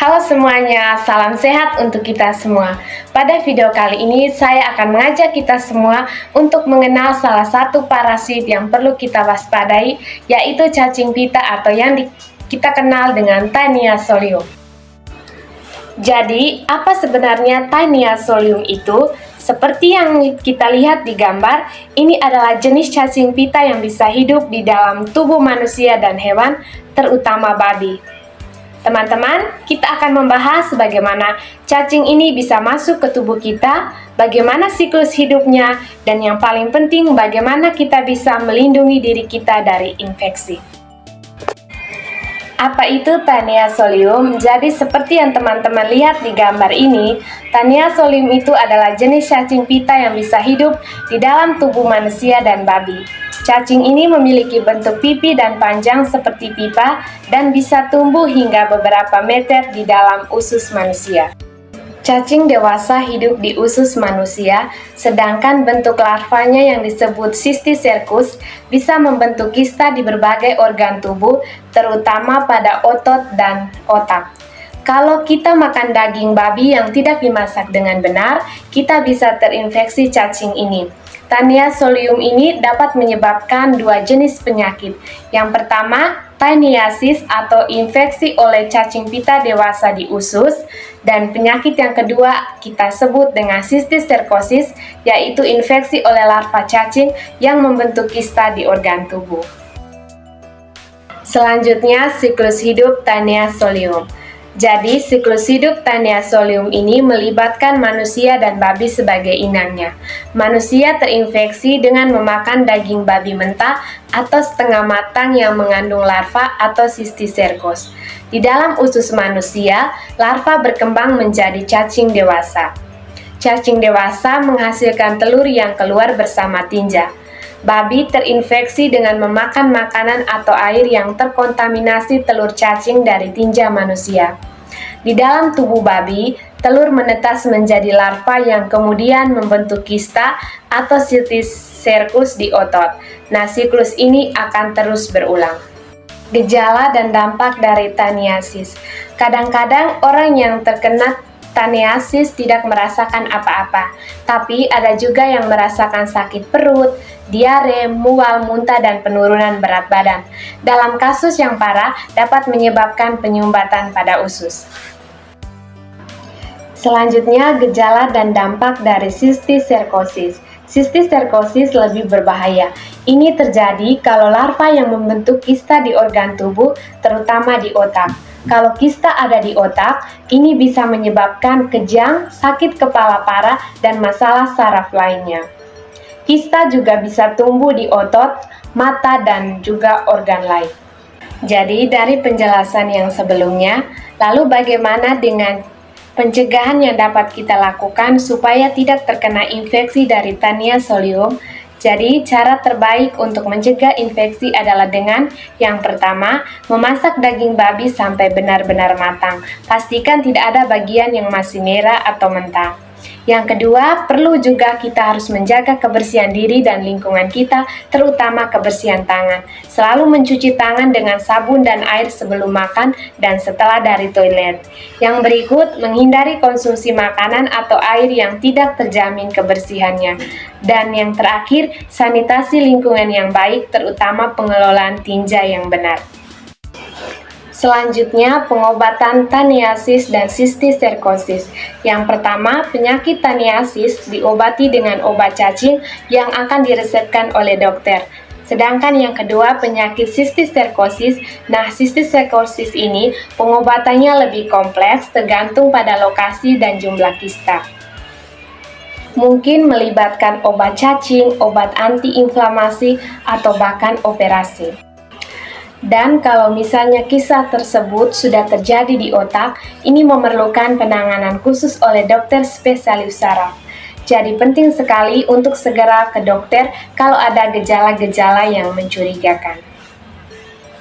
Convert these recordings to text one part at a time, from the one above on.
Halo semuanya, salam sehat untuk kita semua. Pada video kali ini saya akan mengajak kita semua untuk mengenal salah satu parasit yang perlu kita waspadai, yaitu cacing pita atau yang kita kenal dengan Taenia solium. Jadi, apa sebenarnya Taenia solium itu? Seperti yang kita lihat di gambar, ini adalah jenis cacing pita yang bisa hidup di dalam tubuh manusia dan hewan, terutama babi. Teman-teman, kita akan membahas bagaimana cacing ini bisa masuk ke tubuh kita, bagaimana siklus hidupnya, dan yang paling penting bagaimana kita bisa melindungi diri kita dari infeksi. Apa itu Taenia solium? Jadi seperti yang teman-teman lihat di gambar ini, Taenia solium itu adalah jenis cacing pita yang bisa hidup di dalam tubuh manusia dan babi. Cacing ini memiliki bentuk pipi dan panjang seperti pipa dan bisa tumbuh hingga beberapa meter di dalam usus manusia. Cacing dewasa hidup di usus manusia, sedangkan bentuk larvanya yang disebut Cysticercus bisa membentuk kista di berbagai organ tubuh, terutama pada otot dan otak. Kalau kita makan daging babi yang tidak dimasak dengan benar, kita bisa terinfeksi cacing ini. Taenia solium ini dapat menyebabkan dua jenis penyakit. Yang pertama, taeniasis atau infeksi oleh cacing pita dewasa di usus, dan penyakit yang kedua kita sebut dengan Cysticercosis, yaitu infeksi oleh larva cacing yang membentuk kista di organ tubuh. Selanjutnya, siklus hidup Taenia solium. Jadi, siklus hidup Taenia solium ini melibatkan manusia dan babi sebagai inangnya. Manusia terinfeksi dengan memakan daging babi mentah atau setengah matang yang mengandung larva atau Cysticercus. Di dalam usus manusia, larva berkembang menjadi cacing dewasa. Cacing dewasa menghasilkan telur yang keluar bersama tinja. Babi terinfeksi dengan memakan makanan atau air yang terkontaminasi telur cacing dari tinja manusia. Di dalam tubuh babi, telur menetas menjadi larva yang kemudian membentuk kista atau Cysticercus di otot. Nah, siklus ini akan terus berulang. Gejala dan dampak dari taniasis. Kadang-kadang orang yang terkena taniasis tidak merasakan apa-apa, tapi ada juga yang merasakan sakit perut, diare, mual, muntah, dan penurunan berat badan. Dalam kasus yang parah, dapat menyebabkan penyumbatan pada usus. Selanjutnya, gejala dan dampak dari Cysticercosis. Cysticercosis lebih berbahaya. Ini terjadi kalau larva yang membentuk kista di organ tubuh, terutama di otak. Kalau kista ada di otak, ini bisa menyebabkan kejang, sakit kepala parah, dan masalah saraf lainnya. Kista juga bisa tumbuh di otot, mata, dan juga organ lain. Jadi, dari penjelasan yang sebelumnya, lalu bagaimana dengan pencegahan yang dapat kita lakukan supaya tidak terkena infeksi dari Taenia solium? Jadi, cara terbaik untuk mencegah infeksi adalah dengan yang pertama, memasak daging babi sampai benar-benar matang. Pastikan tidak ada bagian yang masih merah atau mentah. Yang kedua, perlu juga kita harus menjaga kebersihan diri dan lingkungan kita, terutama kebersihan tangan. Selalu mencuci tangan dengan sabun dan air sebelum makan dan setelah dari toilet. Yang berikut, menghindari konsumsi makanan atau air yang tidak terjamin kebersihannya. Dan yang terakhir, sanitasi lingkungan yang baik, terutama pengelolaan tinja yang benar. Selanjutnya, pengobatan taniasis dan Cysticercosis. Yang pertama, penyakit taniasis diobati dengan obat cacing yang akan diresepkan oleh dokter. Sedangkan yang kedua, penyakit Cysticercosis. Nah, Cysticercosis ini pengobatannya lebih kompleks tergantung pada lokasi dan jumlah kista. Mungkin melibatkan obat cacing, obat antiinflamasi, atau bahkan operasi. Dan kalau misalnya kisah tersebut sudah terjadi di otak, ini memerlukan penanganan khusus oleh dokter spesialis saraf. Jadi penting sekali untuk segera ke dokter kalau ada gejala-gejala yang mencurigakan.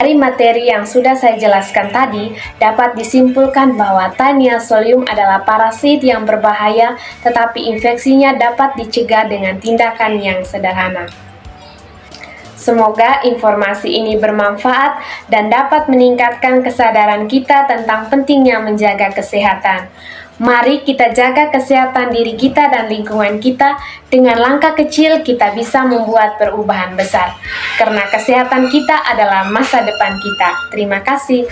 Dari materi yang sudah saya jelaskan tadi, dapat disimpulkan bahwa Taenia solium adalah parasit yang berbahaya, tetapi infeksinya dapat dicegah dengan tindakan yang sederhana. Semoga informasi ini bermanfaat dan dapat meningkatkan kesadaran kita tentang pentingnya menjaga kesehatan. Mari kita jaga kesehatan diri kita dan lingkungan kita. Dengan langkah kecil kita bisa membuat perubahan besar. Karena kesehatan kita adalah masa depan kita. Terima kasih.